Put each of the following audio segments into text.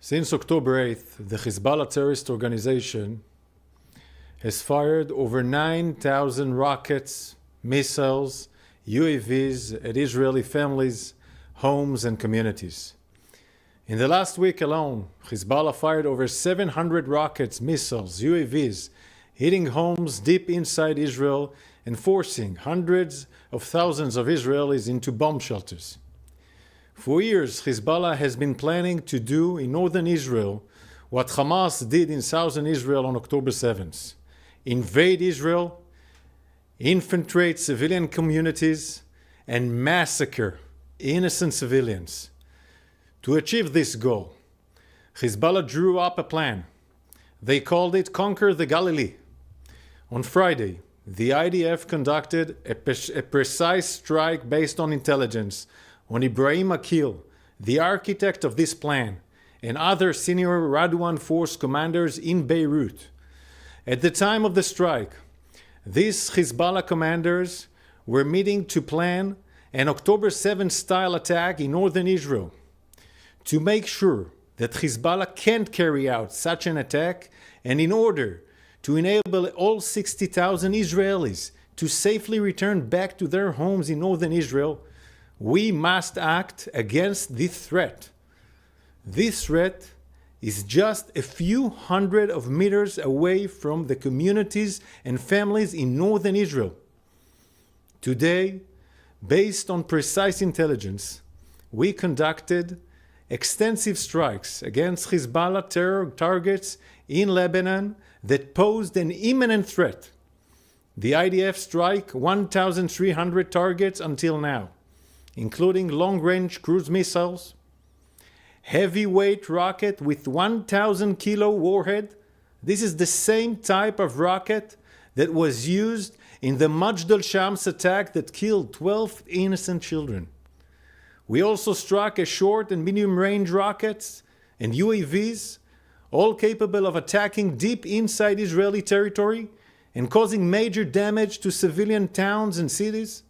Since October 8th, the Hezbollah terrorist organization has fired over 9,000 rockets, missiles, UAVs at Israeli families, homes, and communities. In the last week alone, Hezbollah fired over 700 rockets, missiles, UAVs, hitting homes deep inside Israel and forcing hundreds of thousands of Israelis into bomb shelters. For years, Hezbollah has been planning to do in northern Israel what Hamas did in southern Israel on October 7th. Invade Israel, infiltrate civilian communities, and massacre innocent civilians. To achieve this goal, Hezbollah drew up a plan. They called it Conquer the Galilee. On Friday, the IDF conducted a precise strike based on intelligence on Ibrahim Akil, the architect of this plan, and other senior Radwan force commanders in Beirut. At the time of the strike, these Hezbollah commanders were meeting to plan an October 7th style attack in northern Israel. To make sure that Hezbollah can't carry out such an attack, and in order to enable all 60,000 Israelis to safely return back to their homes in northern Israel, we must act against this threat. This threat is just a few hundred of meters away from the communities and families in northern Israel. Today, based on precise intelligence, we conducted extensive strikes against Hezbollah terror targets in Lebanon that posed an imminent threat. The IDF struck 1,300 targets until now, including long-range cruise missiles, heavyweight rocket with 1,000 kilo warhead. This is the same type of rocket that was used in the Majdal Shams attack that killed 12 innocent children. We also struck a short and medium-range rockets and UAVs, all capable of attacking deep inside Israeli territory and causing major damage to civilian towns and cities.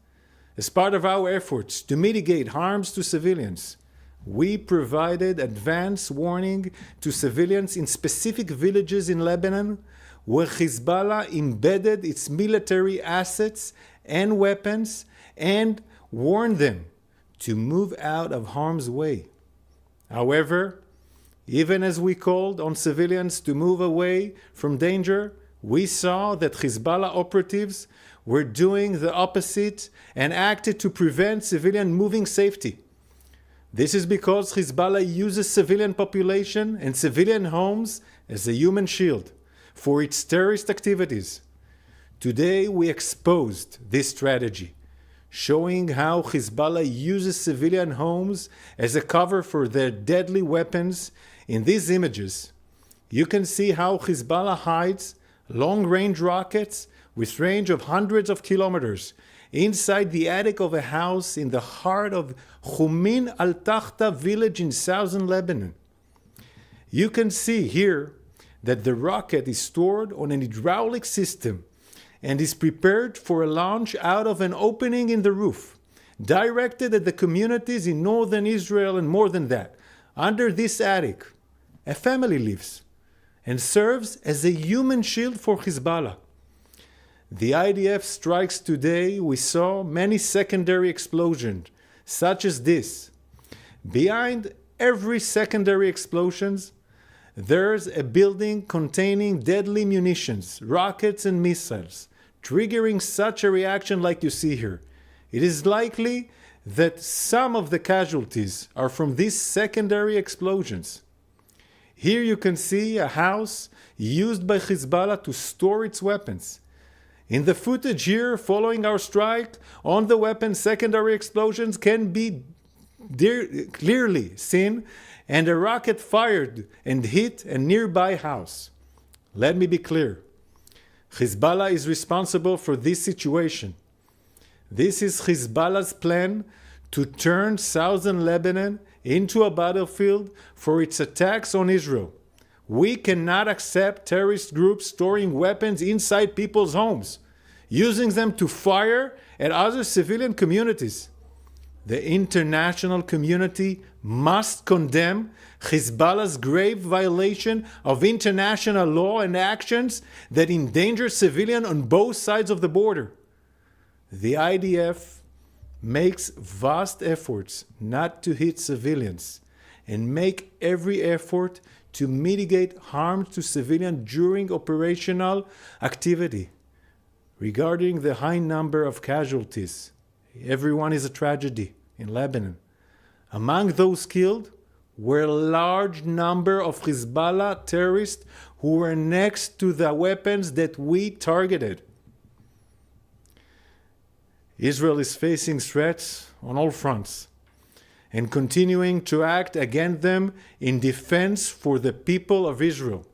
As part of our efforts to mitigate harms to civilians, we provided advance warning to civilians in specific villages in Lebanon where Hezbollah embedded its military assets and weapons and warned them to move out of harm's way. However, even as we called on civilians to move away from danger, we saw that Hezbollah operatives were doing the opposite and acted to prevent civilian moving safety. This is because Hezbollah uses civilian population and civilian homes as a human shield for its terrorist activities. Today we exposed this strategy, showing how Hezbollah uses civilian homes as a cover for their deadly weapons. In these images, you can see how Hezbollah hides long-range rockets with range of hundreds of kilometers inside the attic of a house in the heart of Khumin al-Takhta village in southern Lebanon. You can see here that the rocket is stored on an hydraulic system and is prepared for a launch out of an opening in the roof, directed at the communities in northern Israel. And more than that, under this attic, a family lives and serves as a human shield for Hezbollah. The IDF strikes today, we saw many secondary explosions, such as this. Behind every secondary explosions, there's a building containing deadly munitions, rockets and missiles, triggering such a reaction like you see here. It is likely that some of the casualties are from these secondary explosions. Here you can see a house used by Hezbollah to store its weapons. In the footage here following our strike on the weapon, secondary explosions can be clearly seen, and a rocket fired and hit a nearby house. Let me be clear. Hezbollah is responsible for this situation. This is Hezbollah's plan to turn southern Lebanon into a battlefield for its attacks on Israel. We cannot accept terrorist groups storing weapons inside people's homes, using them to fire at other civilian communities. The international community must condemn Hezbollah's grave violation of international law and actions that endanger civilians on both sides of the border. The IDF makes vast efforts not to hit civilians and make every effort to mitigate harm to civilians during operational activity. Regarding the high number of casualties, everyone is a tragedy in Lebanon. Among those killed were a large number of Hezbollah terrorists who were next to the weapons that we targeted. Israel is facing threats on all fronts and continuing to act against them in defense for the people of Israel.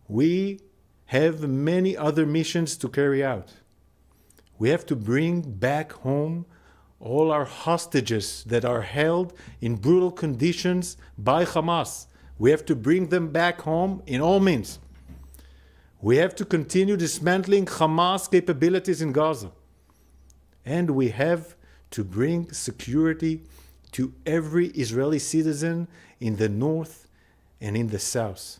We have many other missions to carry out. We have to bring back home all our hostages that are held in brutal conditions by Hamas. We have to bring them back home in all means. We have to continue dismantling Hamas capabilities in Gaza. And we have to bring security to every Israeli citizen in the north and in the south.